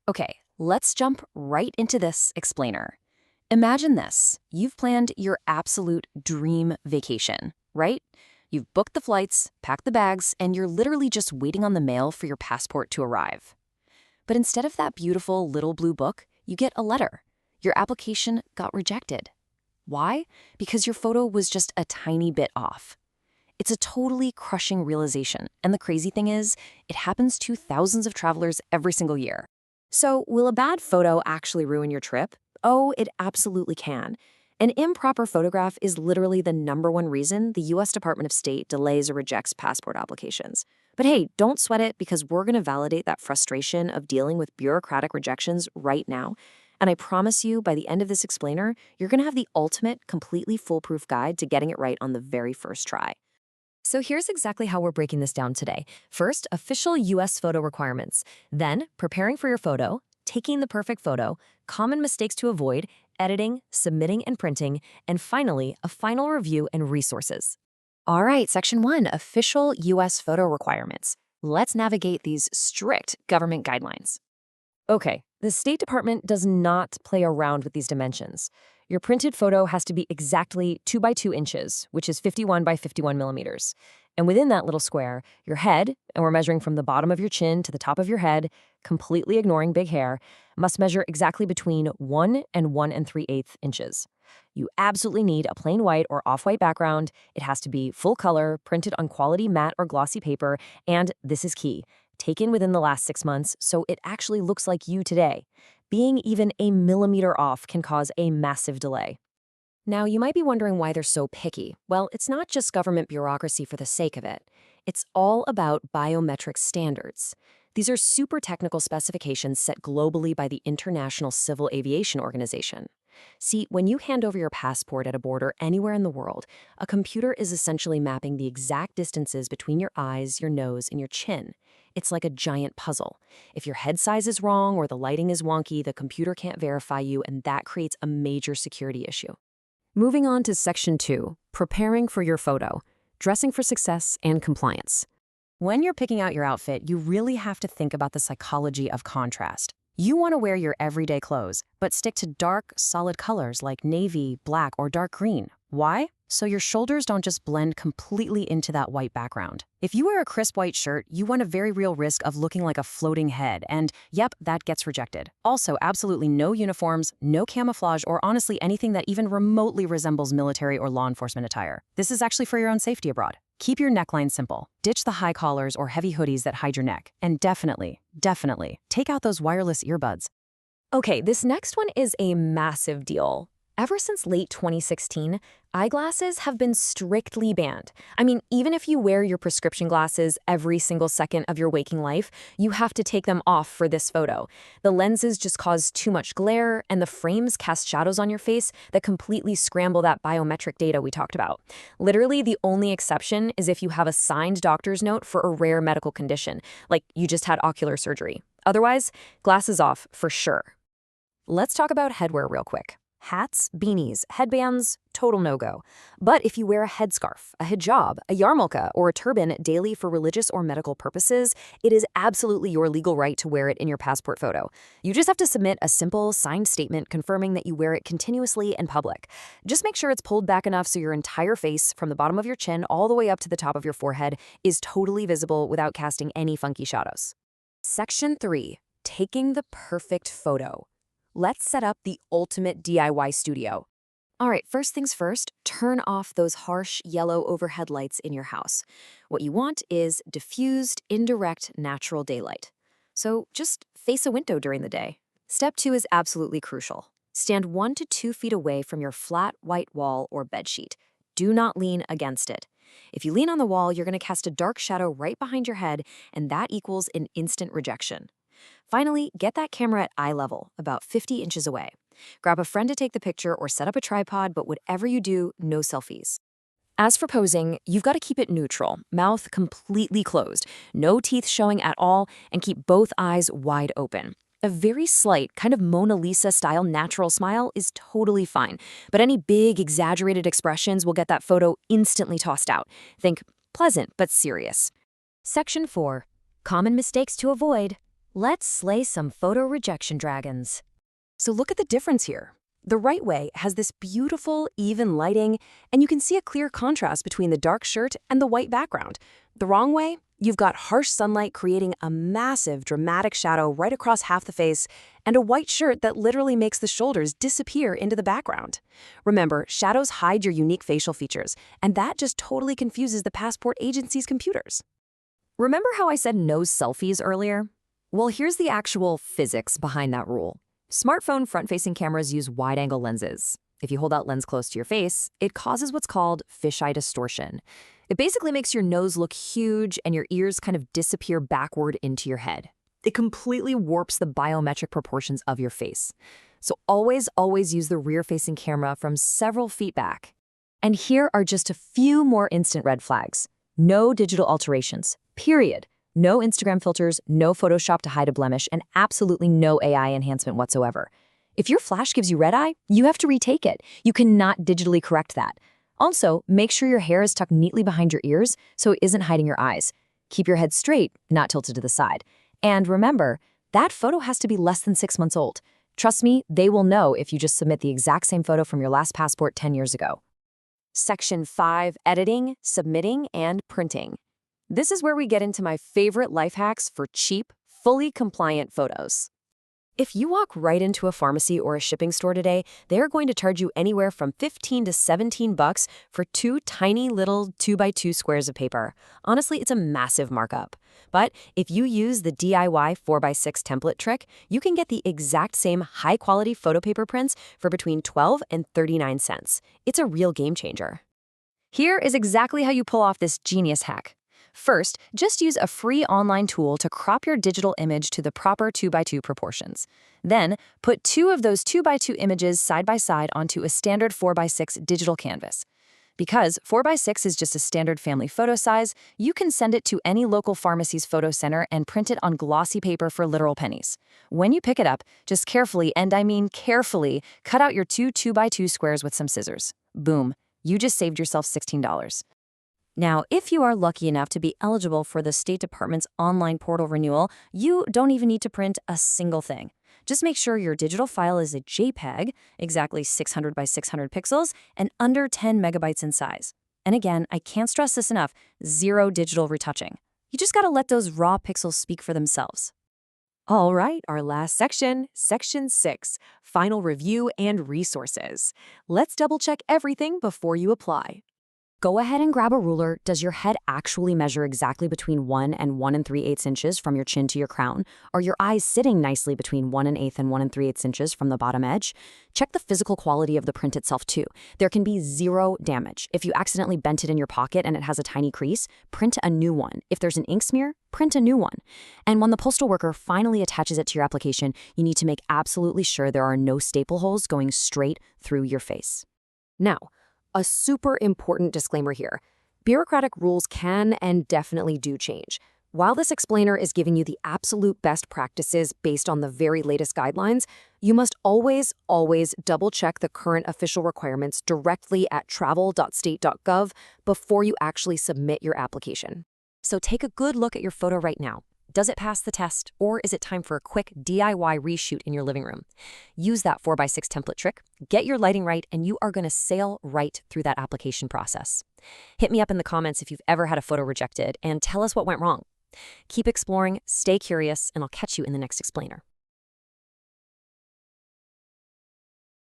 Okay, let's jump right into this explainer. Imagine this. You've planned your absolute dream vacation, right? You've booked the flights, packed the bags, and you're literally just waiting on the mail for your passport to arrive. But instead of that beautiful little blue book, you get a letter. Your application got rejected. Why? Because your photo was just a tiny bit off. It's a totally crushing realization, and the crazy thing is, it happens to thousands of travelers every single year. So, will a bad photo actually ruin your trip? Oh, it absolutely can. An improper photograph is literally the #1 reason the US Department of State delays or rejects passport applications. But hey, don't sweat it because we're going to validate that frustration of dealing with bureaucratic rejections right now. And I promise you, by the end of this explainer, you're going to have the ultimate, completely foolproof guide to getting it right on the very first try. So here's exactly how we're breaking this down today. First, official US photo requirements. Then, preparing for your photo, taking the perfect photo, common mistakes to avoid, editing, submitting and printing, and finally, a final review and resources. All right, Section 1, official US photo requirements. Let's navigate these strict government guidelines. Okay, the State Department does not play around with these dimensions. Your printed photo has to be exactly 2 by 2 inches, which is 51 by 51 millimeters. And within that little square, your head, and we're measuring from the bottom of your chin to the top of your head, completely ignoring big hair, must measure exactly between 1 and 1 3/8 inches. You absolutely need a plain white or off-white background. It has to be full color, printed on quality matte or glossy paper, and this is key, taken within the last 6 months so it actually looks like you today. Being even a millimeter off can cause a massive delay. Now, you might be wondering why they're so picky. Well, it's not just government bureaucracy for the sake of it. It's all about biometric standards. These are super technical specifications set globally by the International Civil Aviation Organization. See, when you hand over your passport at a border anywhere in the world, a computer is essentially mapping the exact distances between your eyes, your nose, and your chin. It's like a giant puzzle. If your head size is wrong or the lighting is wonky, the computer can't verify you, and that creates a major security issue. Moving on to Section 2, preparing for your photo, dressing for success and compliance. When you're picking out your outfit, you really have to think about the psychology of contrast. You want to wear your everyday clothes, but stick to dark, solid colors like navy, black, or dark green. Why? So your shoulders don't just blend completely into that white background. If you wear a crisp white shirt, you run a very real risk of looking like a floating head, and yep, that gets rejected. Also, absolutely no uniforms, no camouflage, or honestly anything that even remotely resembles military or law enforcement attire. This is actually for your own safety abroad. Keep your neckline simple. Ditch the high collars or heavy hoodies that hide your neck. And definitely, take out those wireless earbuds. Okay, this next one is a massive deal. Ever since late 2016, eyeglasses have been strictly banned. I mean, even if you wear your prescription glasses every single second of your waking life, you have to take them off for this photo. The lenses just cause too much glare, and the frames cast shadows on your face that completely scramble that biometric data we talked about. Literally, the only exception is if you have a signed doctor's note for a rare medical condition, like you just had ocular surgery. Otherwise, glasses off for sure. Let's talk about headwear real quick. Hats, beanies, headbands, total no-go. But if you wear a headscarf, a hijab, a yarmulke, or a turban daily for religious or medical purposes, it is absolutely your legal right to wear it in your passport photo. You just have to submit a simple, signed statement confirming that you wear it continuously in public. Just make sure it's pulled back enough so your entire face, from the bottom of your chin all the way up to the top of your forehead, is totally visible without casting any funky shadows. Section 3. Taking the perfect photo. Let's set up the ultimate DIY studio. All right, first things first, turn off those harsh yellow overhead lights in your house. What you want is diffused, indirect, natural daylight. So just face a window during the day. Step 2 is absolutely crucial. Stand 1 to 2 feet away from your flat white wall or bedsheet. Do not lean against it. If you lean on the wall, you're going to cast a dark shadow right behind your head, and that equals an instant rejection. Finally, get that camera at eye level, about 50 inches away. Grab a friend to take the picture or set up a tripod, but whatever you do, no selfies. As for posing, you've got to keep it neutral, mouth completely closed, no teeth showing at all, and keep both eyes wide open. A very slight, kind of Mona Lisa-style natural smile is totally fine, but any big, exaggerated expressions will get that photo instantly tossed out. Think pleasant but serious. Section 4. Common mistakes to avoid. Let's slay some photo rejection dragons. So look at the difference here. The right way has this beautiful, even lighting, and you can see a clear contrast between the dark shirt and the white background. The wrong way, you've got harsh sunlight creating a massive, dramatic shadow right across half the face, and a white shirt that literally makes the shoulders disappear into the background. Remember, shadows hide your unique facial features, and that just totally confuses the passport agency's computers. Remember how I said no selfies earlier? Well, here's the actual physics behind that rule. Smartphone front-facing cameras use wide-angle lenses. If you hold that lens close to your face, it causes what's called fisheye distortion. It basically makes your nose look huge and your ears kind of disappear backward into your head. It completely warps the biometric proportions of your face. So always use the rear-facing camera from several feet back. And here are just a few more instant red flags. No digital alterations, period. No Instagram filters, no Photoshop to hide a blemish, and absolutely no AI enhancement whatsoever. If your flash gives you red eye, you have to retake it. You cannot digitally correct that. Also, make sure your hair is tucked neatly behind your ears so it isn't hiding your eyes. Keep your head straight, not tilted to the side. And remember, that photo has to be less than 6 months old. Trust me, they will know if you just submit the exact same photo from your last passport 10 years ago. Section 5, editing, submitting, and printing. This is where we get into my favorite life hacks for cheap, fully compliant photos. If you walk right into a pharmacy or a shipping store today, they're going to charge you anywhere from $15 to $17 for 2 tiny little 2x2 squares of paper. Honestly, it's a massive markup. But if you use the DIY 4x6 template trick, you can get the exact same high-quality photo paper prints for between 12 and 39 cents. It's a real game changer. Here is exactly how you pull off this genius hack. First, just use a free online tool to crop your digital image to the proper 2x2 proportions. Then, put 2 of those 2x2 images side by side onto a standard 4x6 digital canvas. Because 4x6 is just a standard family photo size, you can send it to any local pharmacy's photo center and print it on glossy paper for literal pennies. When you pick it up, just carefully, and I mean carefully, cut out your 2x2 squares with some scissors. Boom, you just saved yourself $16. Now, if you are lucky enough to be eligible for the State Department's online portal renewal, you don't even need to print a single thing. Just make sure your digital file is a JPEG, exactly 600 by 600 pixels, and under 10 megabytes in size. And again, I can't stress this enough, 0 digital retouching. You just gotta let those raw pixels speak for themselves. All right, our last section, Section 6, Final Review and Resources. Let's double-check everything before you apply. Go ahead and grab a ruler. Does your head actually measure exactly between 1 and 1 3/8 inches from your chin to your crown? Are your eyes sitting nicely between 1 1/8 and 1 3/8 inches from the bottom edge? Check the physical quality of the print itself too. There can be 0 damage. If you accidentally bent it in your pocket and it has a tiny crease, print a new one. If there's an ink smear, print a new one. And when the postal worker finally attaches it to your application, you need to make absolutely sure there are no staple holes going straight through your face. Now, a super important disclaimer here. Bureaucratic rules can and definitely do change. While this explainer is giving you the absolute best practices based on the very latest guidelines, you must always double-check the current official requirements directly at travel.state.gov before you actually submit your application. So take a good look at your photo right now. Does it pass the test, or is it time for a quick DIY reshoot in your living room? Use that 4x6 template trick, get your lighting right, and you are going to sail right through that application process. Hit me up in the comments if you've ever had a photo rejected, and tell us what went wrong. Keep exploring, stay curious, and I'll catch you in the next explainer.